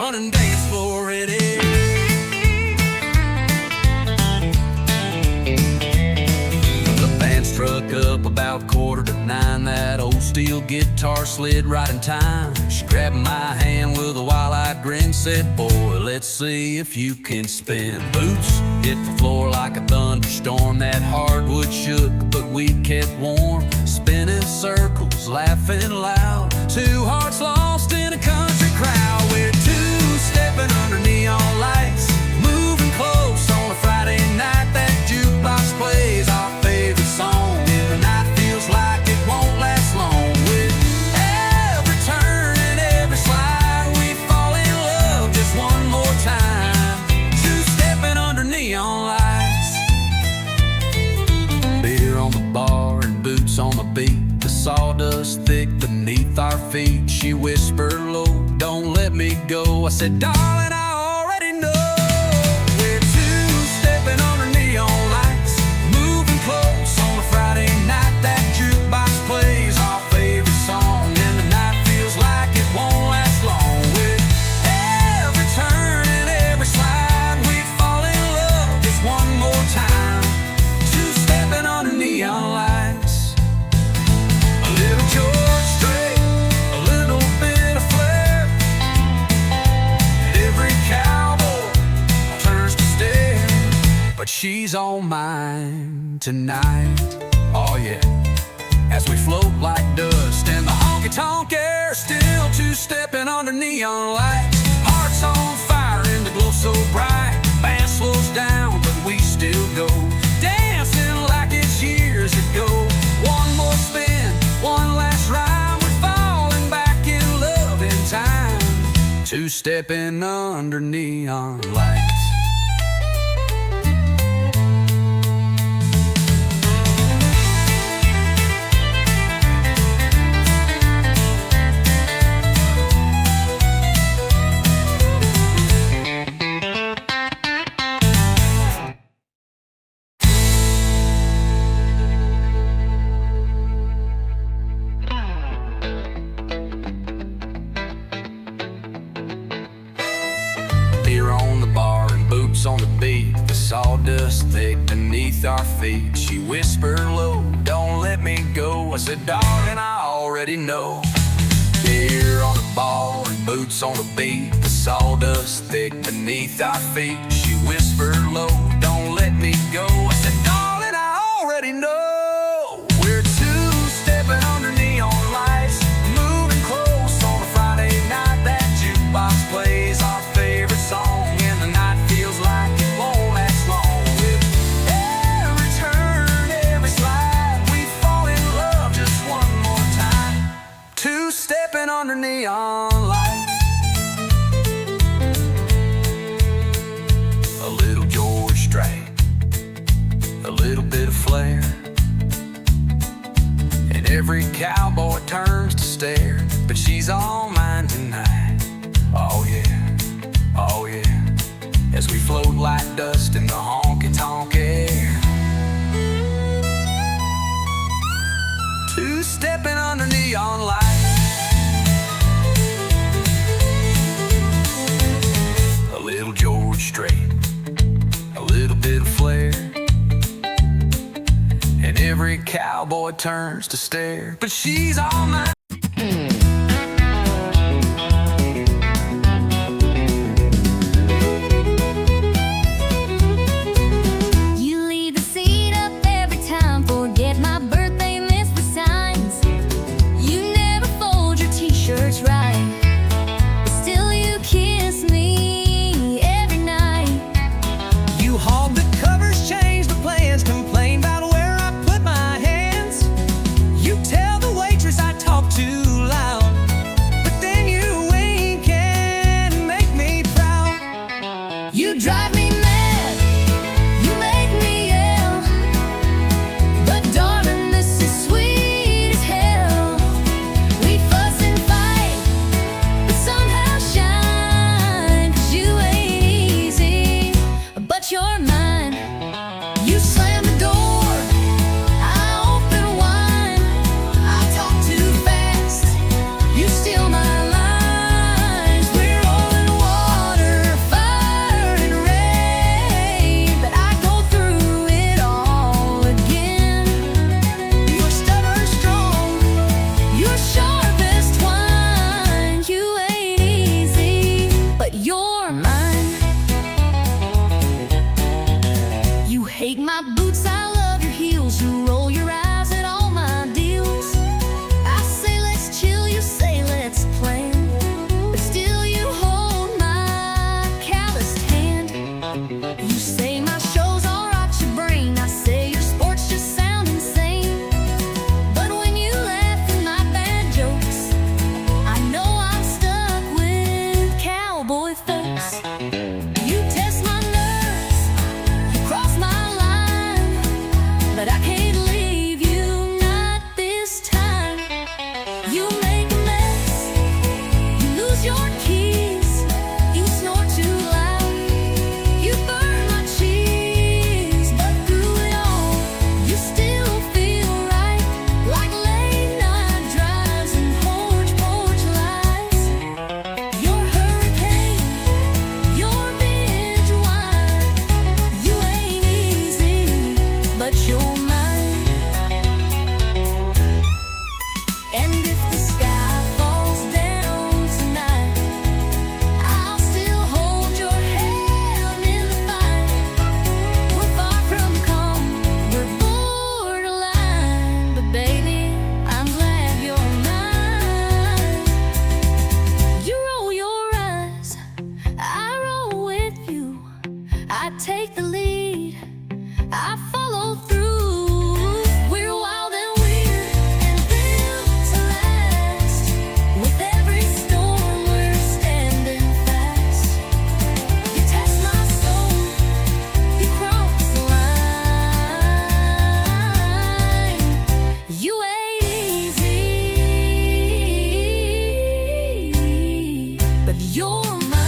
fun and dance floor ready. The band struck up about 8:45. That old steel guitar slid right in time. She grabbed my hand with a wild-eyed grin, said, boy, let's see if you can spin. Boots hit the floor like a thunderstorm. That hardwood shook, but we kept warm. Spinning circles, laughing loud. Two hearts lost in a country crowd. We're two-stepping under neon lights, moving close on a Friday night. That jukebox plays our favorite song, and the night feels like it won't last long. With every turn and every slide, we fall in love just one more time. Two-stepping under neon lights. Beer on the bar and boots on the beat. The sawdust thick beneath our feet. She whispered low, don't let me go. I said, darling, I already know. We're two-stepping under neon lights, moving close on a Friday night. That jukebox plays our favorite song, and the night feels like it won't last long. With every turn and every slide, we fall in love just one more time. Two-stepping under neon lights. A little George Strait, a little bit of flair. Every cowboy turns to stare, but she's all mine tonight. Oh yeah, as we float like dust in the honky-tonk air, still two-stepping under neon lights. Hearts on fire and the glow so bright. Band slows down, but we still go, dancing like it's years ago. One more spin, one last rhyme. We're falling back in love in time. Two-stepping under neon lights. Beer on the bar and boots on the beat. The sawdust thick beneath our feet. She whispered low, don't let me go. I said, darling, I already know. Beer on the bar and boots on the beat. The sawdust thick beneath our feet. She whispered low, don't let me go. I said, darling, I already know. We're two-stepping under neon lights, moving close on a Friday night. That jukebox plays our favorite song, and the night feels like it won't last long. With every turn, every slide, we fall in love just one more time. Two-stepping under neon lights. A little George Strait, a little bit of flair, and every cowboy turns to stare, but she's all mine tonight. Oh yeah, oh yeah, as we float like dust in the honky-tonk air. Two-stepping under neon lights. A little George Strait, a little bit of flair, and every cowboy turns to stare, but she's all mine. You leave the seat up every time. Forget my birthday, miss the signs. You never fold your t-shirts right, but still you kiss me every night. You hauled the covers, changed the plans, complained about where I put my hands. You tell the waitress I talked You make a mess, you lose your keys, you snore too loud, you burn my cheese, but through it all, you still feel right, like late night drives and porch lights. Your hurricane, your binge wine, you ain't easy, but you're mine. And if the sky falls down tonight, I'll still hold your hand in the fight. We're far from calm, we're borderline, but baby, I'm glad you're mine. You roll your eyes, I roll with you. I take the lead, I follow through. We're wild and weird and built to last. With every storm, we're standing fast. You test my soul, you cross the line. You ain't easy, but you're mine.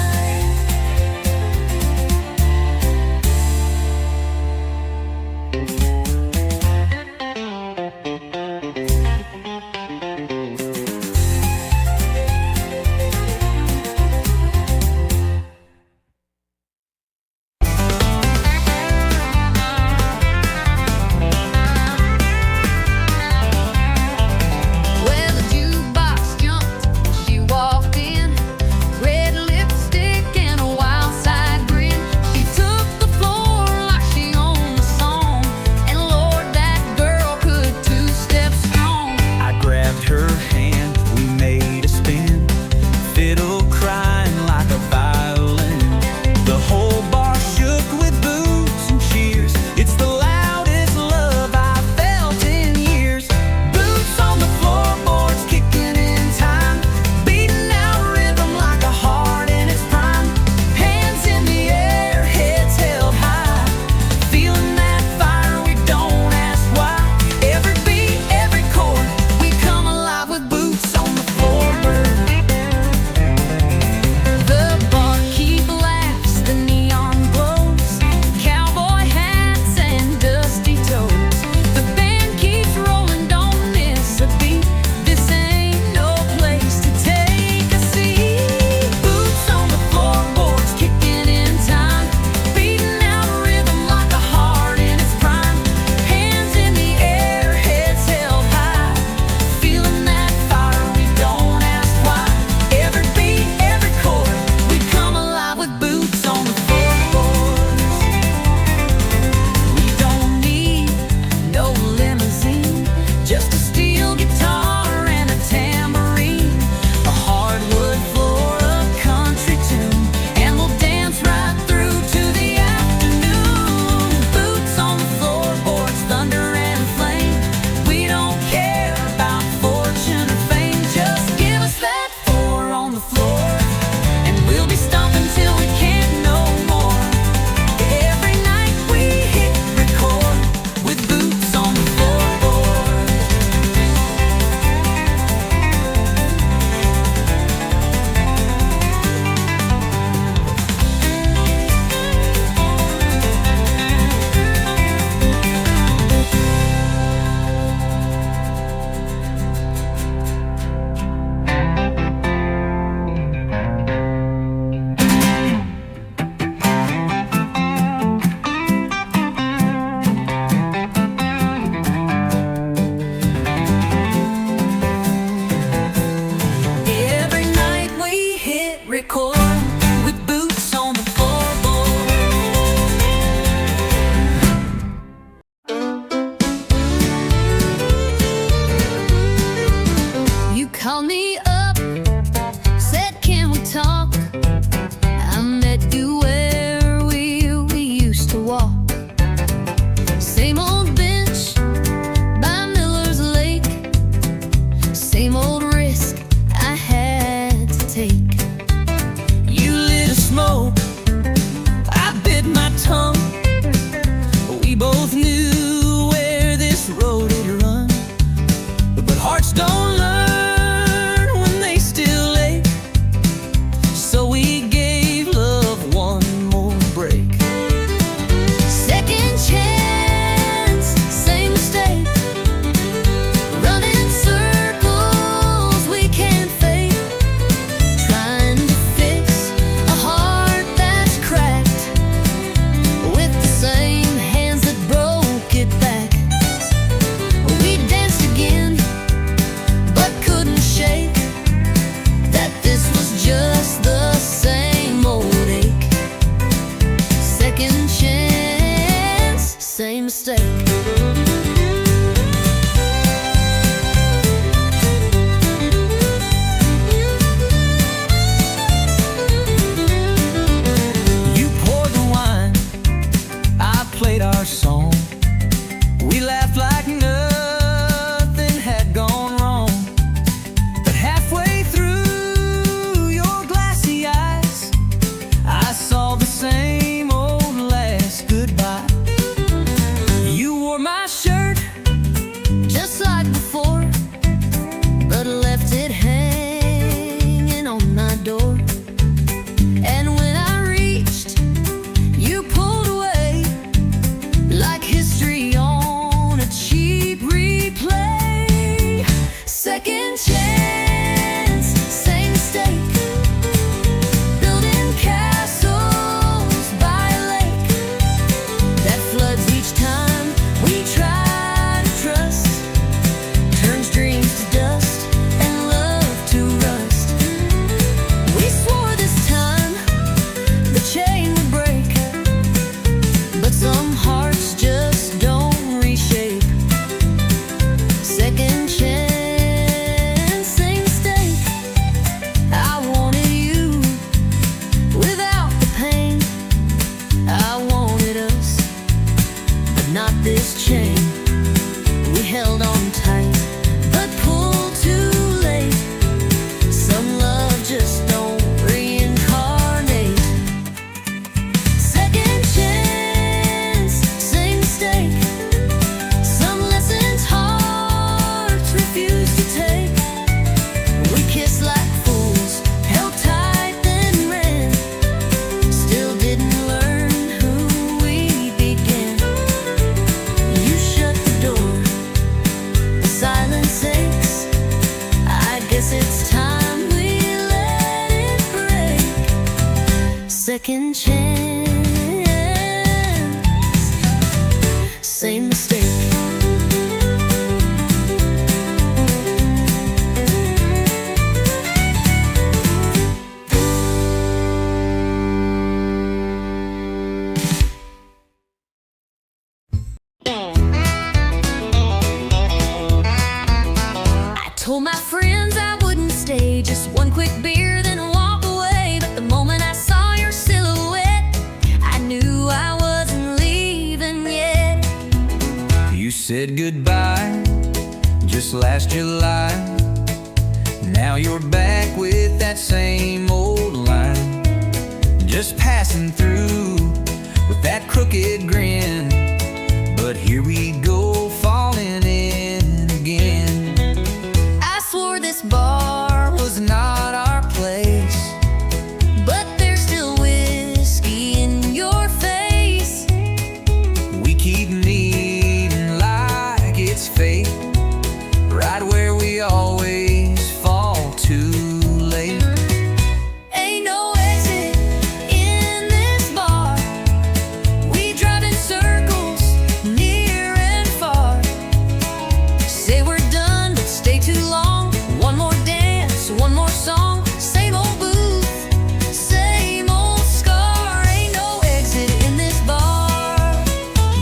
Well, the jukebox jumped, she walked in, red lipstick and a wild side grin. She took the floor like she owned the song, and Lord, that girl could two-step strong. I grabbed her hand, we made a spin, fiddle crying like a violin. The whole bar shook with boots and cheers. It's the loudest love I've felt in years. Boots on the floorboards, kicking in time, beating out rhythm like a heart in its prime. Hands in the air, heads held high, feeling that fire, we don't ask why. Every beat, every chord, we come alive with boots on the floorboard. The barkeep laughs, the neon glows, cowboy hats and dusty toes. The band keeps rolling, don't miss a beat. This ain't no place to take a seat. Boots on the floorboards, kicking in time, beating out rhythm like a heart in its prime. Hands in the air, heads held high, feeling that fire, we don't ask why. Every beat, every chord, we come alive with boots on the floorboards. We don't need no limousine, just a steel guitar and a tambourine, a hardwood floor, a country tune, and we'll dance right through to the afternoon. Boots on the floorboards, thunder and flame. We don't care about fortune or fame, just give us that four on the floor, and we'll be stomping till we can't no more. Every night we hit record with boots on the floorboard. Every night we hit record with boots on the floorboard. You called me up, said, can we talk? I met you where we used to walk. Same old bench by Miller's Lake, same old risk I had to take. You lit a smoke, I bit my tongue. We both knew where this road had run, but hearts don't learn guess it's time we let it break. Second chance, same mistake. Told my friends I wouldn't stay, just one quick beer then walk away. But the moment I saw your silhouette, I knew I wasn't leaving yet. You said goodbye just last July. Now you're back with that same old line, just passing through with that crooked grin. But here we go, falling in again. This bar was not our place, but there's still whiskey in your face. we keep meeting like it's fate, right where we always fall too late. Ain't no exit in this bar. We drive in circles near and far. Say we're done, but stay too long. One more dance, one more song. Same old booth, same old scar. Ain't no exit in this bar.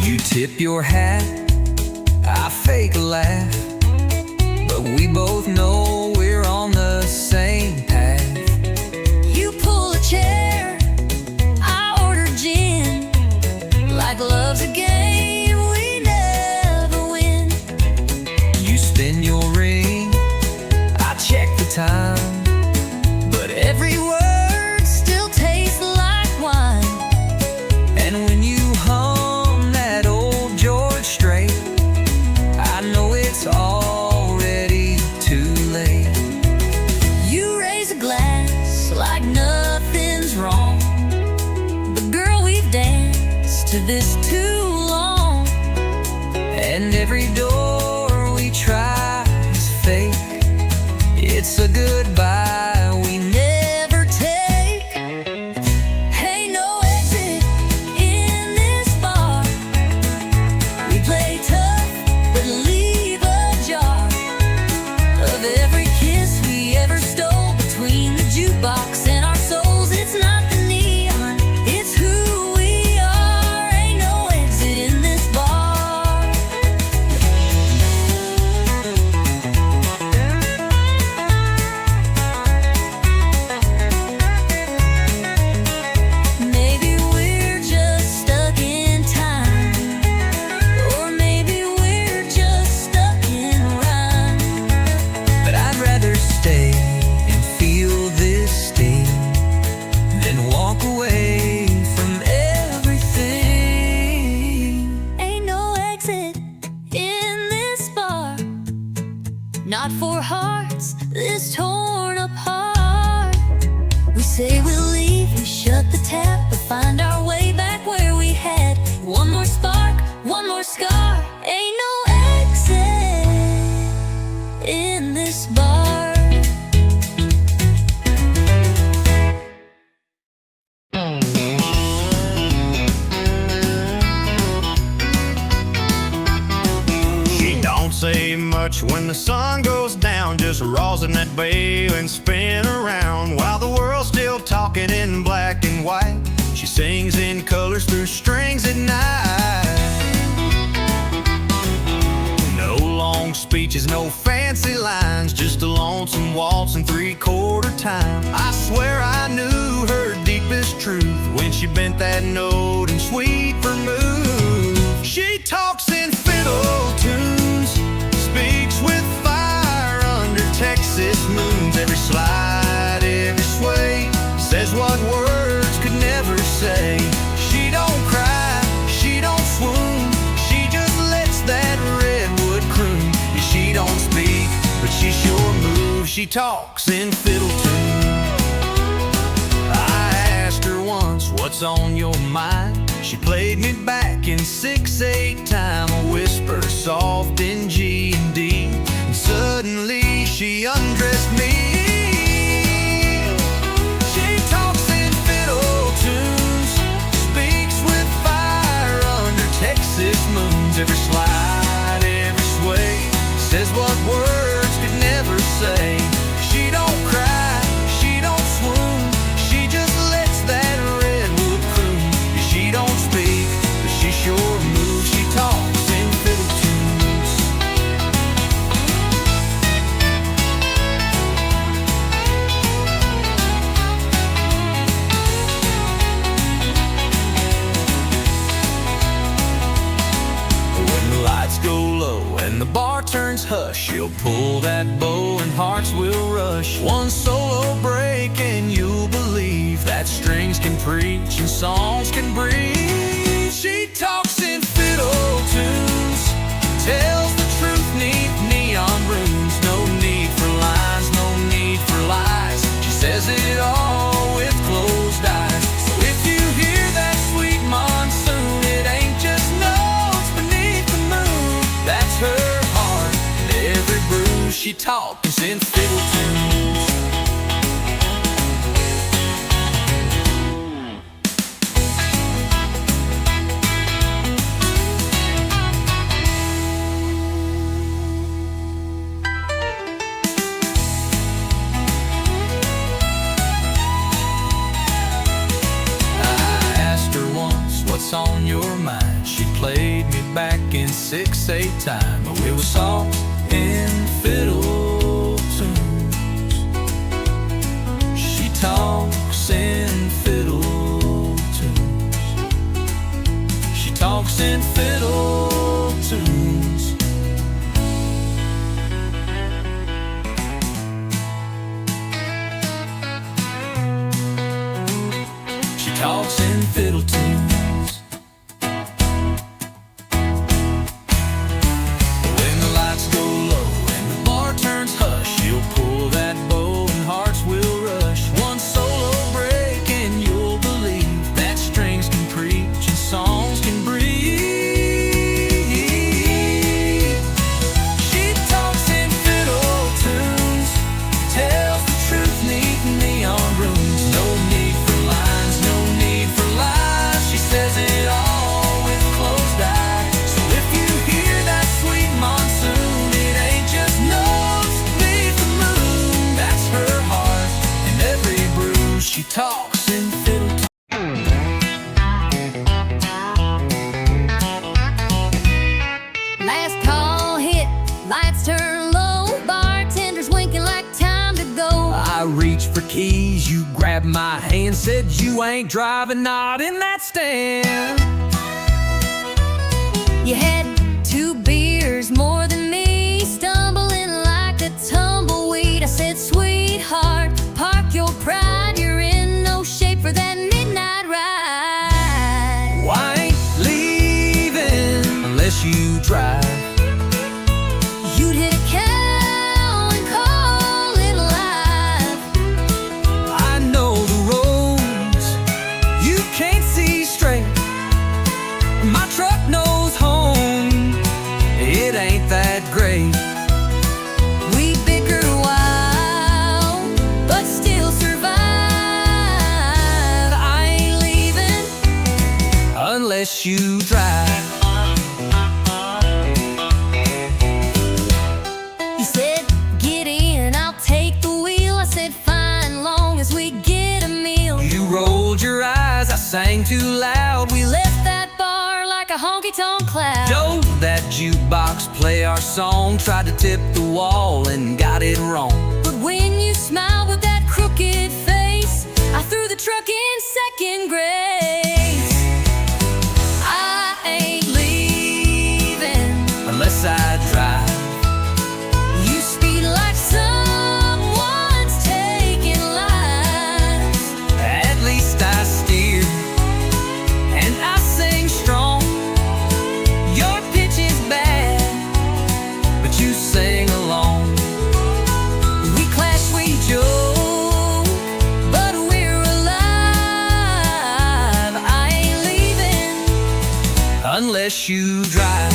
You tip your hat, I fake a laugh, but we both know we're on the same path. You pull a chair, I order gin. Like love's a game we never win. You spin your ring, I check the time, but every word still tastes like wine. And when you hum that old George Strait, I know it's already too late. You raise a glass like nothing's wrong, but girl, we've danced to this too long. And every door we try is fake, it's a goodbye we never take. Ain't no exit in this bar. We play tough, but leave a jar of every kiss we ever stole between the jukebox and our souls. It's not the neon, it's who we are. Ain't no exit in this bar. Maybe we're just stuck in time, or maybe we're just stuck in rhyme. But I'd rather stay and feel this sting than walk away from everything. Ain't no exit in this bar, not for hearts this torn apart. We say we'll leave, we shut the tap, but find our way back where we had one more spark, one more scar. Ain't no exit in this bar. She don't say much when the sun goes down, just rolls in that bay and spin around while the world's still talking in black and white. She sings in colors through strings at night. No long speeches, no fancy lines, just a lonesome waltz in three-quarter time. I swear I knew her deepest truth when she bent that note in sweet vermouth. She talks in fiddle tunes, speaks with fire under Texas moons. Every slide, every sway, says what words could never say. She don't cry, she don't swoon, she just lets that redwood croon. Yeah, she don't speak, but she sure moves. She talks in fiddle tune. I asked her once, what's on your mind? She played me back in 6/8 time, a whisper soft in G and D. And suddenly she undressed me pull that bow and hearts will rush. One solo break and you'll believe that strings can preach and songs can breathe. She talks in fiddle tunes, tells the truth neath neon rooms. No need for lines, no need for lies. She says it all with closed eyes. So if you hear that sweet monsoon, it ain't just notes beneath the moon. That's her heart, and every brew she talks in fiddle tunes. What's on your mind? She played me back in 6/8 time. We were soft in fiddle tunes. She talks in fiddle tunes. She talks in fiddle tunes. She talks in fiddle tunes. She talks in fiddle tunes. Last call hit, lights turn low, bartenders winking like time to go. I reached for keys, you grabbed my hand, said you ain't driving, not in that stand. You had 2 beers more than me, stumbling like a tumbleweed. I said, sweetheart, park your pride, you're in no shape for that midnight ride. Well, I ain't leaving unless you drive. You'd hit a cow and call it alive. I know the roads you can't see straight. My truck knows home, it ain't that great. We bicker a while, but still survive. I ain't leaving Unless you drive. You said, get in, I'll take the wheel. I said, fine, long as we get a meal. You rolled your eyes, I sang too loud. We left that bar like a honky-tonk cloud. Told that jukebox play our song, tried to tip the wall and got it wrong. But when you smiled with that crooked face, I threw the truck in second grade. I ain't leaving Unless I drive. You speed like someone's taking lives. At least I steer and I sing strong. Your pitch is bad, but you sing along. We clash, we joke, but we're alive. I ain't leaving Unless you drive.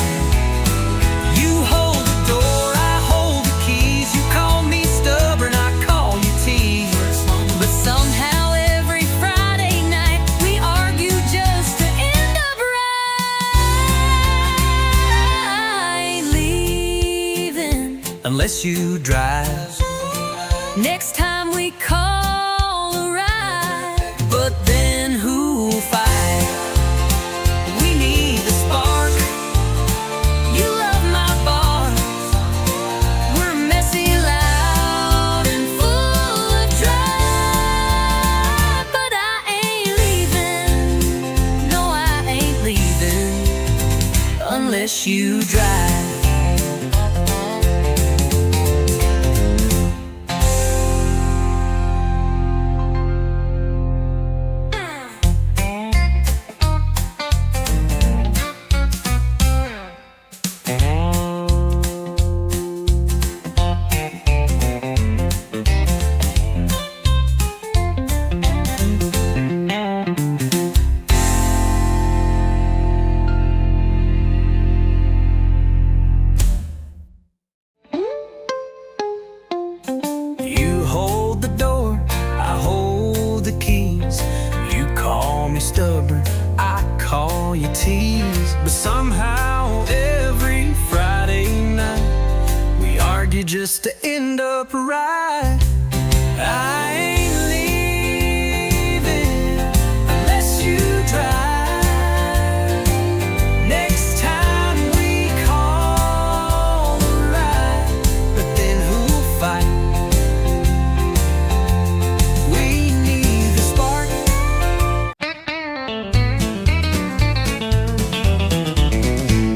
You hold the door, I hold the keys. You call me stubborn, I call you tease. But somehow every Friday night we argue just to end up right. I ain't leaving Unless you drive. next time we call a ride. But then who'll fight? We need the spark. You love my bars. We're messy, loud, and full of drive. But I ain't leaving. No, I ain't leaving Unless you drive. up right. I ain't leaving unless you drive. Next time we call a ride, but then who'll fight? We need the spark.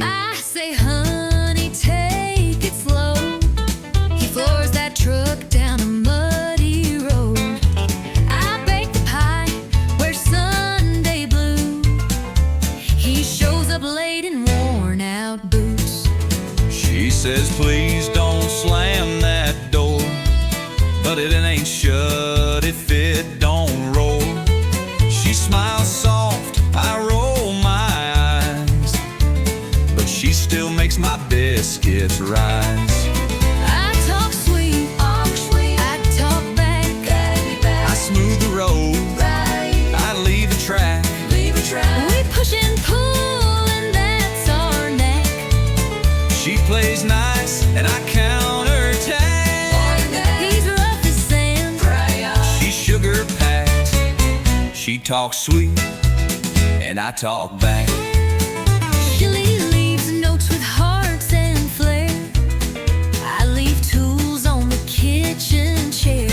I say, honey, take it slow. He floors that truck down a muddy road. I bake the pie, wear Sunday blue. He shows up late in worn out boots. She says, please don't slam that door, but it ain't shut if it don't roll. She smiles soft, I roll my eyes, but she still makes my biscuits rise. I talk sweet, I talk back. I smooth the road, I leave the track. We push and pull, and that's our knack. She plays nice and I counterattack. He's rough as sand. She's sugar packed. She talks sweet and I talk back. She leaves notes with hearts and flair. I leave tools on the kitchen chair.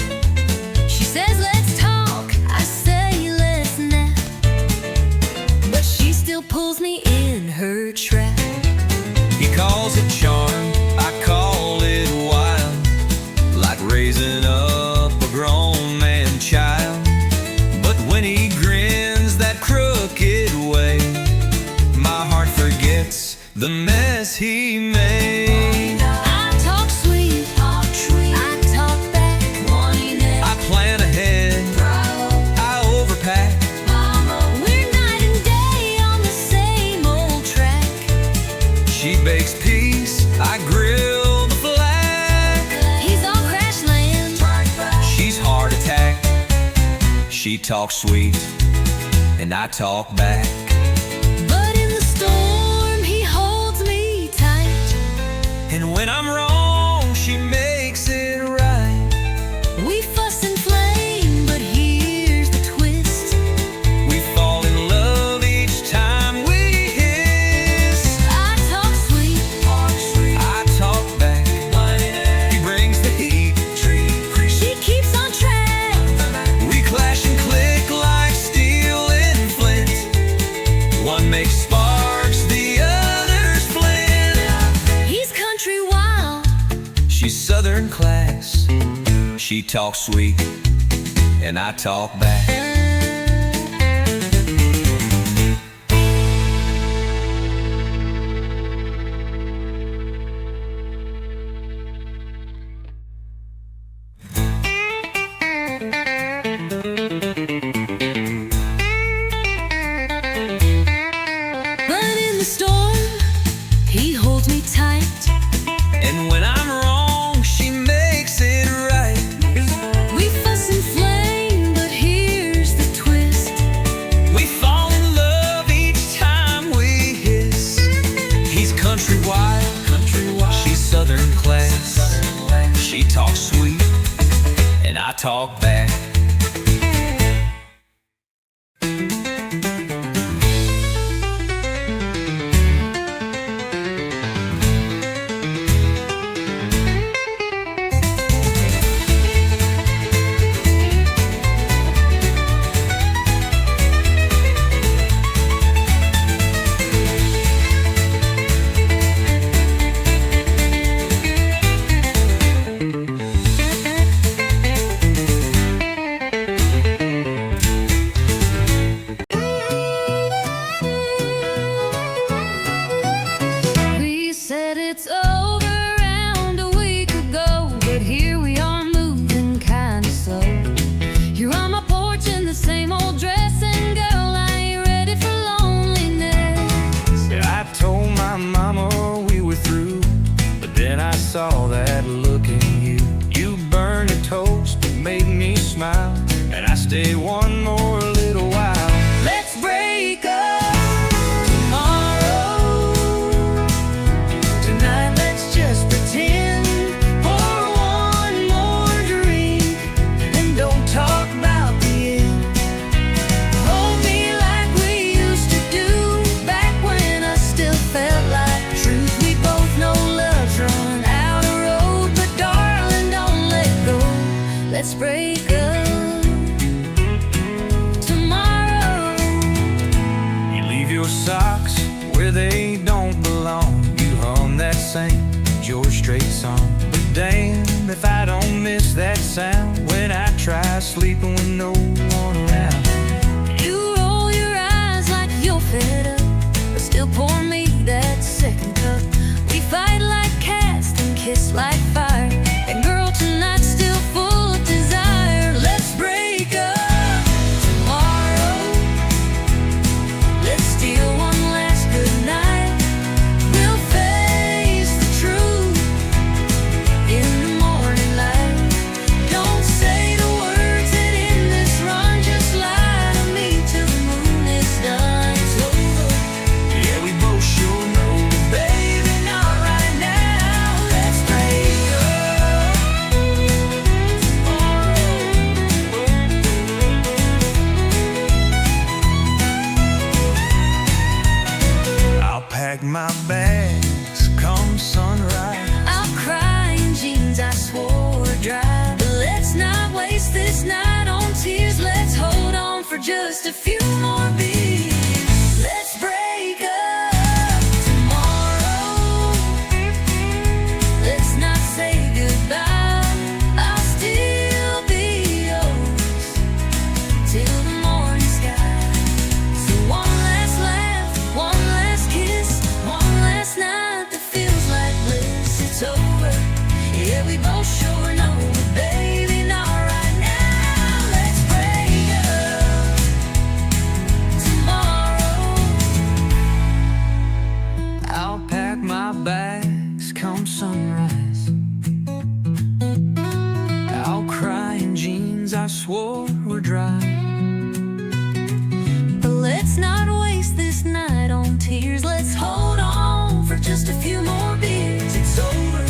She says, let's talk. I say, let's nap. But she still pulls me in her trap. He calls it charm, I call it wild, like raising up a grown man child. But when he grins that crooked way, my heart forgets the mess he made. I talk sweet, I talk back. I plan ahead, I overpack. We're night and day on the same old track. She bakes peace, I grill the flag. He's on crash land. She's heart attack. She talks sweet and I talk back. But in the storm, he holds me tight. And when I'm wrong, she makes it right. We fuss and flame, but here's the twist. We fall in love each time we hiss. I talk sweet, I talk back. He brings the heat. she keeps on track. We clash and click like steel and flint. One makes sparks, the other's flint. He's country wild. She's southern class. She talks sweet and I talk back. But in the storm, he holds me tight. And when I'm wrong, she makes it right. We fuss and flame, but here's the twist. We fall in love each time we hiss. He's country wild, she's southern class. She talks sweet and I talk back. We said it's over around a week ago, but here we are moving kinda slow. You're on my porch in the same old dress, and girl, I ain't ready for loneliness. I told my mama we were through, but then I saw that look in you. You burned a toast, made me smile, and I stayed one more little while. Let's break up tomorrow. Tonight, let's just pretend for one more let's break up tomorrow. You leave your socks where they don't belong. You hum that same George Strait song. But damn if I don't miss that sound when I try sleeping with no one around. You roll your eyes like you're fed up, but still pour me that second cup. We fight like cats and kiss like fire, and girl, tonight's still full of desire. Let's break up tomorrow. Let's steal one last good night. We'll face the truth in the morning light. Don't say the words that end this run, just lie to me till the moon is done. It's over. Yeah, we both sure know, but baby, not right now. Let's break up tomorrow. I'll pack my bags come sunrise. I'll cry in jeans I swore were dry. But let's not waste this night on tears. Let's hold on for just a few more beers. Let's break up tomorrow. Let's not say goodbye. I'll still be yours till the morning sky. So one last laugh, one last kiss, one last night that feels like bliss. It's over. Yeah, we both sure know, but baby, not right now. Let's break up tomorrow. I'll pack my bags come sunrise. I'll cry in jeans I swore were dry. But let's not waste this night on tears. Let's hold on for just a few more beers. It's over.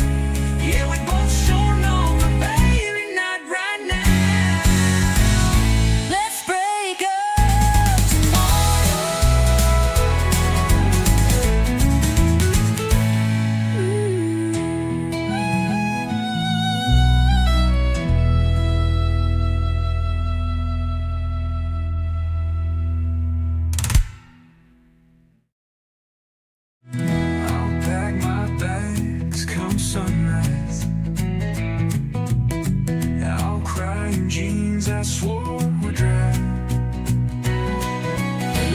Yeah, we both sure know, but baby, not right now. Let's break up tomorrow. I'll pack my bags come sunrise. I'll cry in jeans I swore were dry.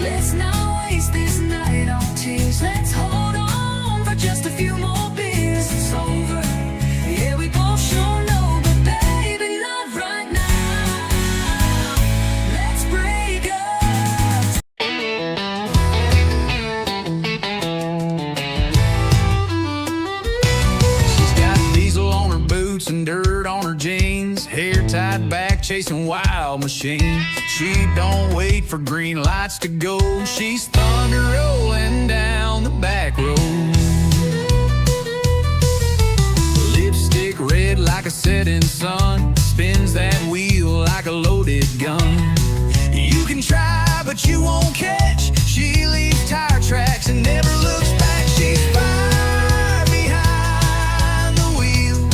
Let's not waste this night on tears. Let's hold on for just a few more beers. It's over. Yeah, we both sure know, but baby, not right now. Let's break up. She's got diesel on her boots and dirt on her jeans, hair tied back, chasing wild machines. She don't wait for green lights to go. She's thunder rolling down the back road. Lipstick red like a setting sun, spins that wheel like a loaded gun. You can try, but you won't catch. She leaves tire tracks and never looks back. She's fire behind the wheel,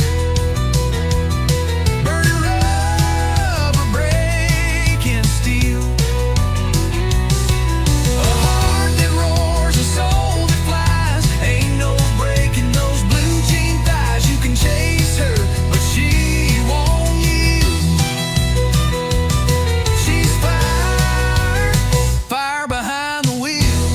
burning rubber, breaking steel. A heart that roars, a soul that flies. Ain't no breaking those blue jean thighs. You can chase her, but she won't yield. She's fire, fire behind the wheel.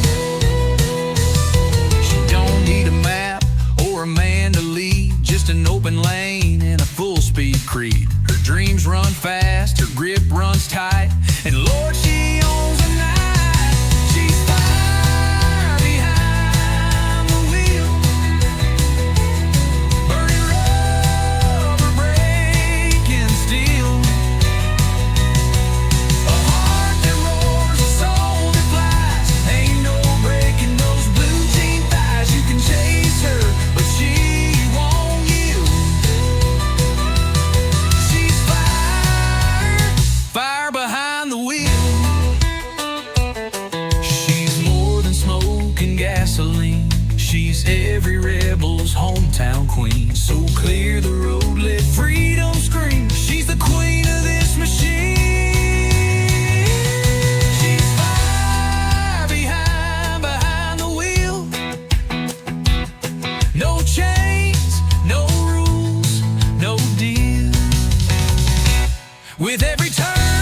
She don't need a map or a man to lead, just an open lane and a full-speed creed. Her dreams run fast, her grip runs tight, and Lord, she owns the night. She's fire behind the wheel, burning rubber, breaking steel. A heart that roars, a soul that flies. Ain't no breaking those blue jean thighs. You can chase her, but she won't yield. She's fire, fire behind With every turn